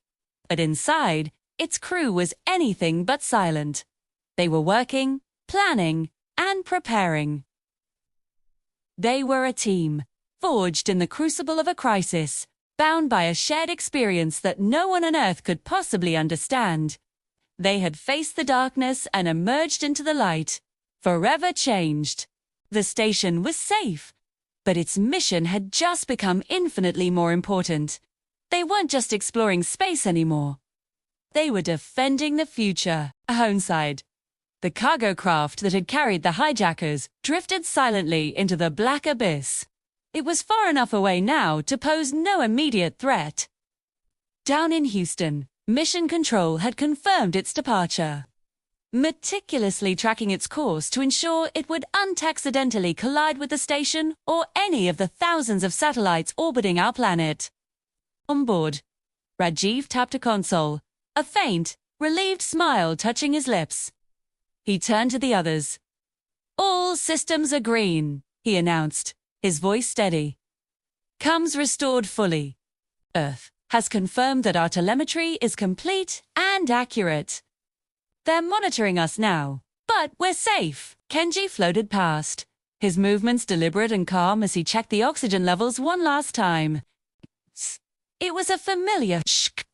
[SPEAKER 1] But inside, its crew was anything but silent. They were working, planning, and preparing. They were a team, forged in the crucible of a crisis, bound by a shared experience that no one on Earth could possibly understand. They had faced the darkness and emerged into the light, forever changed. The station was safe, but its mission had just become infinitely more important. They weren't just exploring space anymore. They were defending the future. Homeside. The cargo craft that had carried the hijackers drifted silently into the black abyss. It was far enough away now to pose no immediate threat. Down in Houston, Mission Control had confirmed its departure, meticulously tracking its course to ensure it would unaccidentally collide with the station or any of the thousands of satellites orbiting our planet. On board, Rajiv tapped a console, a faint, relieved smile touching his lips. He turned to the others. All systems are green, he announced, his voice steady. Comms restored fully. Earth has confirmed that our telemetry is complete and accurate. They're monitoring us now, but we're safe. Kenji floated past, his movements deliberate and calm as he checked the oxygen levels one last time. It was a familiar,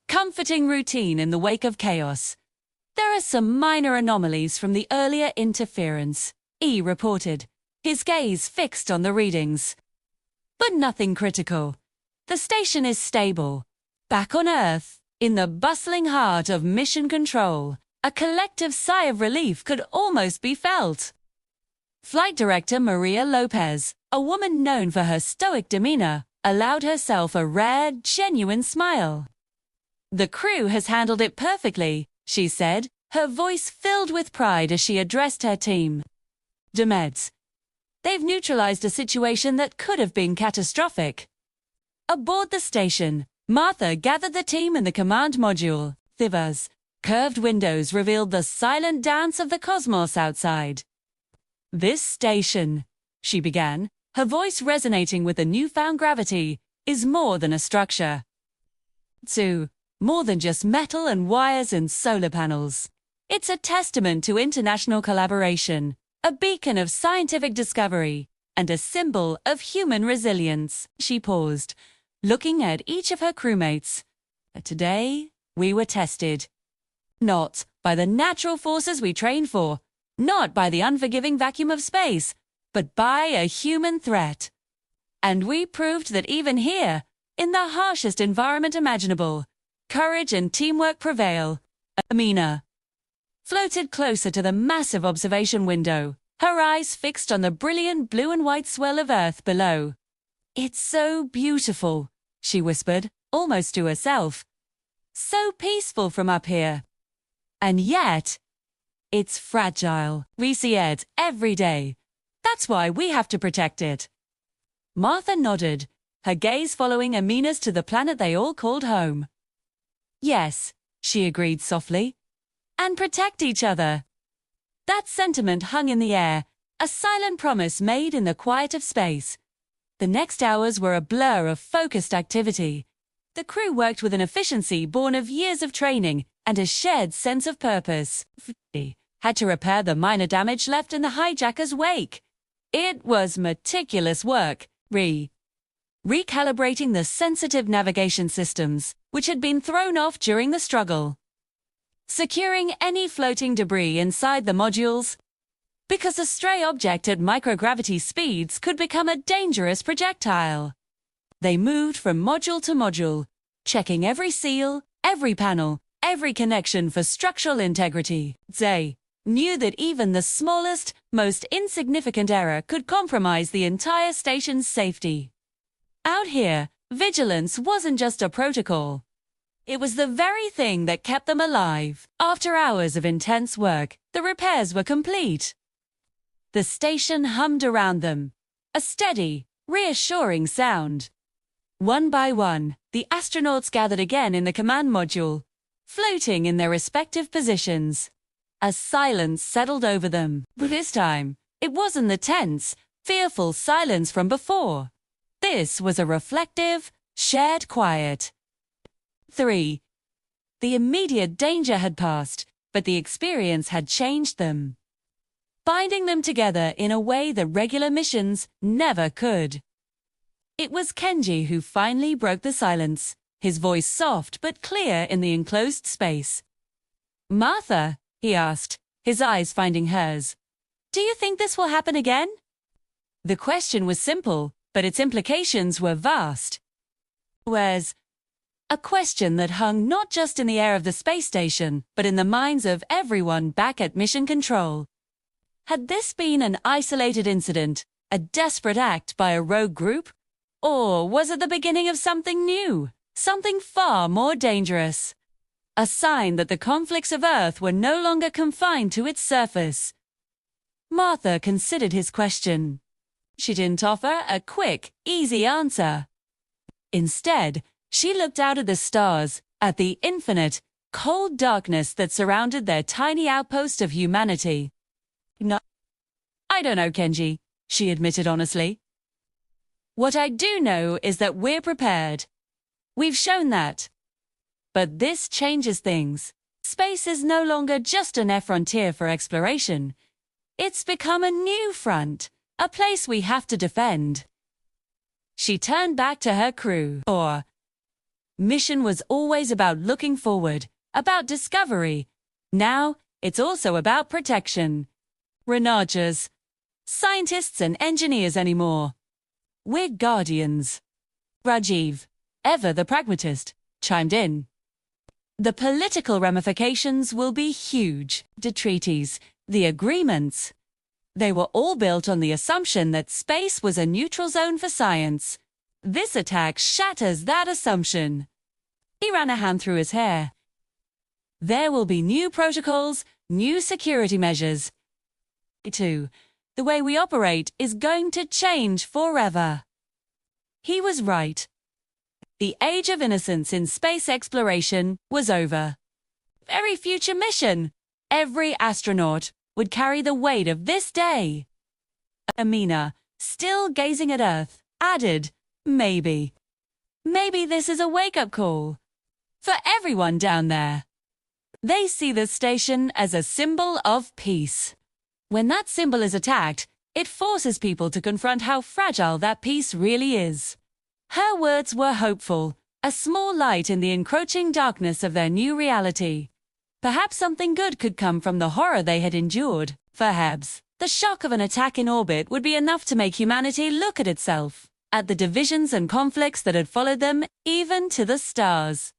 [SPEAKER 1] comforting routine in the wake of chaos. There are some minor anomalies from the earlier interference, E reported, his gaze fixed on the readings. But nothing critical. The station is stable. Back on Earth, in the bustling heart of Mission Control, a collective sigh of relief could almost be felt. Flight Director Maria Lopez, a woman known for her stoic demeanor, allowed herself a rare, genuine smile. The crew has handled it perfectly, she said, her voice filled with pride as she addressed her team. Demeds. They've neutralized a situation that could have been catastrophic. Aboard the station, Martha gathered the team in the command module. Thivas. Curved windows revealed the silent dance of the cosmos outside. This station, she began, her voice resonating with the newfound gravity, is more than a structure. 2. More than just metal and wires and solar panels. It's a testament to international collaboration, a beacon of scientific discovery, and a symbol of human resilience. She paused, looking at each of her crewmates. Today, we were tested. Not by the natural forces we trained for, not by the unforgiving vacuum of space, but by a human threat. And we proved that even here, in the harshest environment imaginable, courage and teamwork prevail. Amina floated closer to the massive observation window, her eyes fixed on the brilliant blue and white swell of Earth below. "It's so beautiful," she whispered, almost to herself. "So peaceful from up here. And yet, it's fragile. We see it every day. That's why we have to protect it." Martha nodded, her gaze following Amina's to the planet they all called home. "Yes," she agreed softly. "And protect each other." That sentiment hung in the air, a silent promise made in the quiet of space. The next hours were a blur of focused activity. The crew worked with an efficiency born of years of training and a shared sense of purpose. They had to repair the minor damage left in the hijacker's wake. It was meticulous work, recalibrating the sensitive navigation systems, which had been thrown off during the struggle. Securing any floating debris inside the modules, because a stray object at microgravity speeds could become a dangerous projectile. They moved from module to module, checking every seal, every panel, every connection for structural integrity. They knew that even the smallest, most insignificant error could compromise the entire station's safety. Out here, vigilance wasn't just a protocol. It was the very thing that kept them alive. After hours of intense work, the repairs were complete. The station hummed around them, a steady, reassuring sound. One by one, the astronauts gathered again in the command module, floating in their respective positions. A silence settled over them, but this time, it wasn't the tense, fearful silence from before. This was a reflective, shared quiet. 3. The immediate danger had passed, but the experience had changed them, binding them together in a way that regular missions never could. It was Kenji who finally broke the silence, his voice soft but clear in the enclosed space. "Martha," he asked, his eyes finding hers, "do you think this will happen again?" The question was simple, but its implications were vast. Where's a question that hung not just in the air of the space station, but in the minds of everyone back at Mission Control. Had this been an isolated incident, a desperate act by a rogue group? Or was it the beginning of something new, something far more dangerous? A sign that the conflicts of Earth were no longer confined to its surface. Martha considered his question. She didn't offer a quick, easy answer. Instead, she looked out at the stars, at the infinite, cold darkness that surrounded their tiny outpost of humanity. "No, I don't know, Kenji," she admitted honestly. "What I do know is that we're prepared. We've shown that. But this changes things. Space is no longer just an frontier for exploration. It's become a new front, a place we have to defend." She turned back to her crew. Mission was always about looking forward, about discovery. Now, it's also about protection. We're not just scientists and engineers anymore. We're guardians. Rajiv, ever the pragmatist, chimed in. "The political ramifications will be huge. The treaties, the agreements. They were all built on the assumption that space was a neutral zone for science. This attack shatters that assumption." He ran a hand through his hair. "There will be new protocols, new security measures. Too, the way we operate is going to change forever." He was right. The age of innocence in space exploration was over. Every future mission, every astronaut, would carry the weight of this day. Amina, still gazing at Earth, added, "Maybe this is a wake-up call for everyone down there. They see the station as a symbol of peace. When that symbol is attacked, it forces people to confront how fragile that peace really is. Her words were hopeful, a small light in the encroaching darkness of their new reality. Perhaps something good could come from the horror they had endured. Perhaps the shock of an attack in orbit would be enough to make humanity look at itself, at the divisions and conflicts that had followed them, even to the stars.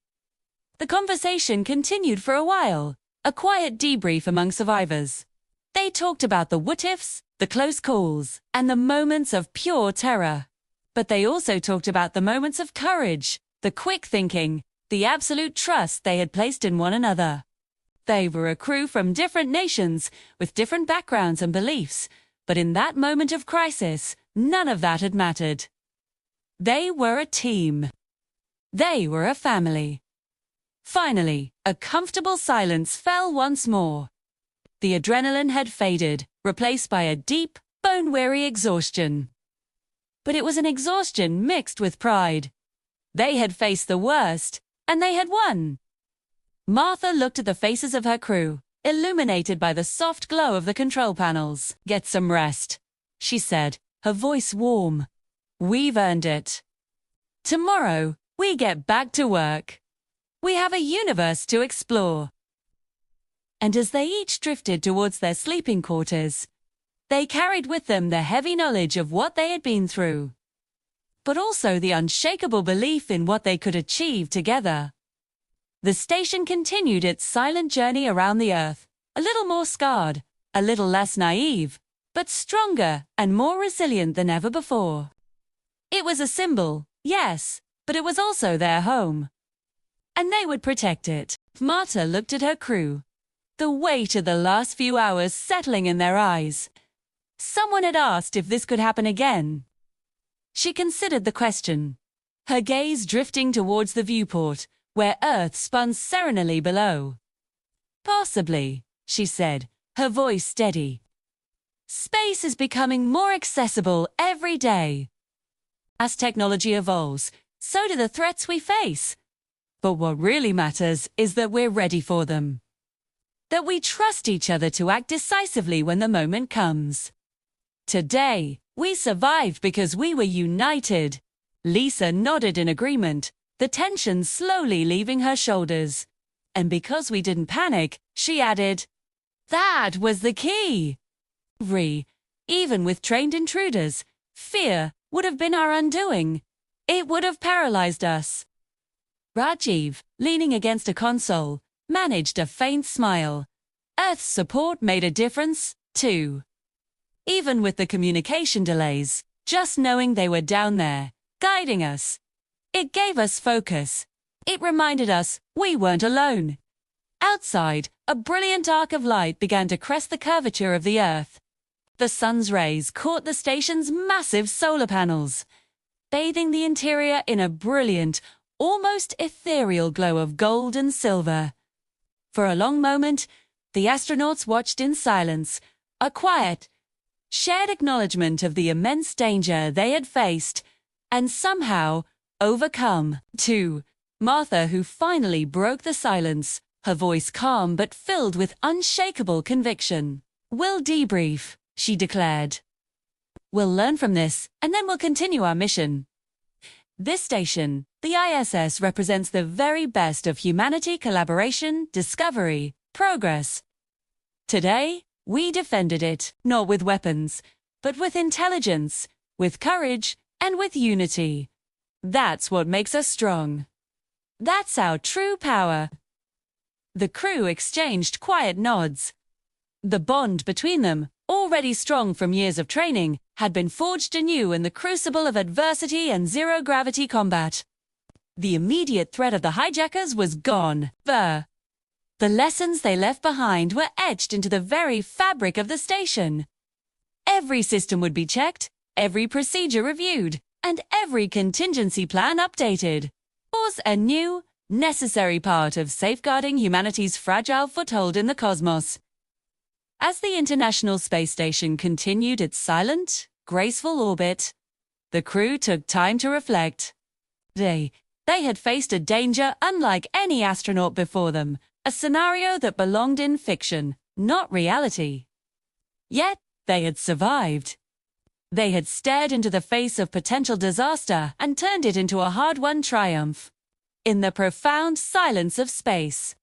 [SPEAKER 1] The conversation continued for a while, a quiet debrief among survivors. They talked about the what-ifs, the close calls, and the moments of pure terror. But they also talked about the moments of courage, the quick thinking, the absolute trust they had placed in one another. They were a crew from different nations, with different backgrounds and beliefs, but in that moment of crisis, none of that had mattered. They were a team. They were a family. Finally, a comfortable silence fell once more. The adrenaline had faded, replaced by a deep, bone-weary exhaustion. But it was an exhaustion mixed with pride. They had faced the worst, and they had won. Martha looked at the faces of her crew, illuminated by the soft glow of the control panels. "Get some rest," she said, her voice warm. "We've earned it. Tomorrow, we get back to work. We have a universe to explore." And as they each drifted towards their sleeping quarters, they carried with them the heavy knowledge of what they had been through, but also the unshakable belief in what they could achieve together. The station continued its silent journey around the Earth, a little more scarred, a little less naive, but stronger and more resilient than ever before. It was a symbol, yes, but it was also their home. And they would protect it. Marta looked at her crew, the weight of the last few hours settling in their eyes. Someone had asked if this could happen again. She considered the question, her gaze drifting towards the viewport, where Earth spun serenely below. "Possibly," she said, her voice steady. "Space is becoming more accessible every day. As technology evolves, so do the threats we face. But what really matters is that we're ready for them. That we trust each other to act decisively when the moment comes. Today, we survived because we were united." Lisa nodded in agreement, the tension slowly leaving her shoulders. "And because we didn't panic," she added, "that was the key. Even with trained intruders, fear would have been our undoing. It would have paralyzed us." Rajiv, leaning against a console, managed a faint smile. Earth's support made a difference, too. Even with the communication delays, just knowing they were down there, guiding us, it gave us focus. It reminded us we weren't alone. Outside, a brilliant arc of light began to crest the curvature of the Earth. The sun's rays caught the station's massive solar panels, bathing the interior in a brilliant, almost ethereal glow of gold and silver. For a long moment, the astronauts watched in silence, a quiet, shared acknowledgement of the immense danger they had faced, and somehow overcome, too. Martha, who finally broke the silence, her voice calm but filled with unshakable conviction. "We'll debrief," she declared. "We'll learn from this, and then we'll continue our mission." This station, the ISS, represents the very best of humanity, collaboration, discovery, progress. Today, we defended it, not with weapons, but with intelligence, with courage, and with unity. That's what makes us strong. That's our true power. The crew exchanged quiet nods. The bond between them, already strong from years of training, had been forged anew in the crucible of adversity and zero-gravity combat. The immediate threat of the hijackers was gone. The lessons they left behind were etched into the very fabric of the station. Every system would be checked, every procedure reviewed, and every contingency plan updated. It was a new, necessary part of safeguarding humanity's fragile foothold in the cosmos. As the International Space Station continued its silent, graceful orbit, the crew took time to reflect. They had faced a danger unlike any astronaut before them, a scenario that belonged in fiction, not reality. Yet, they had survived. They had stared into the face of potential disaster and turned it into a hard-won triumph. In the profound silence of space,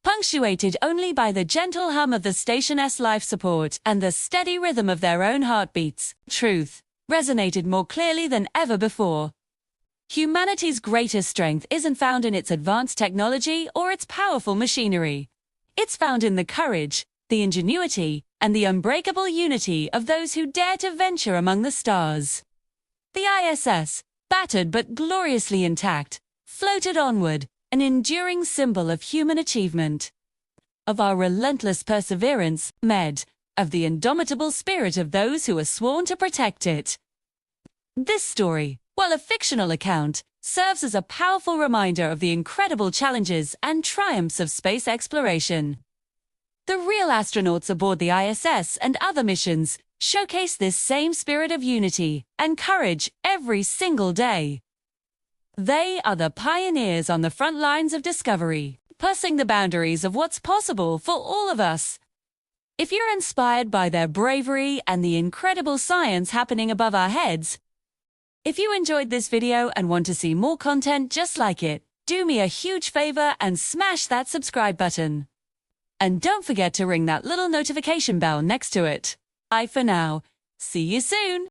[SPEAKER 1] punctuated only by the gentle hum of the station's life support and the steady rhythm of their own heartbeats, truth resonated more clearly than ever before. Humanity's greatest strength isn't found in its advanced technology or its powerful machinery. It's found in the courage, the ingenuity, and the unbreakable unity of those who dare to venture among the stars. The ISS, battered but gloriously intact, floated onward, an enduring symbol of human achievement, of our relentless perseverance, of the indomitable spirit of those who are sworn to protect it. This story, while a fictional account, serves as a powerful reminder of the incredible challenges and triumphs of space exploration. The real astronauts aboard the ISS and other missions showcase this same spirit of unity and courage every single day. They are the pioneers on the front lines of discovery, pushing the boundaries of what's possible for all of us. If you're inspired by their bravery and the incredible science happening above our heads, if you enjoyed this video and want to see more content just like it, do me a huge favor and smash that subscribe button. And don't forget to ring that little notification bell next to it. Bye for now. See you soon.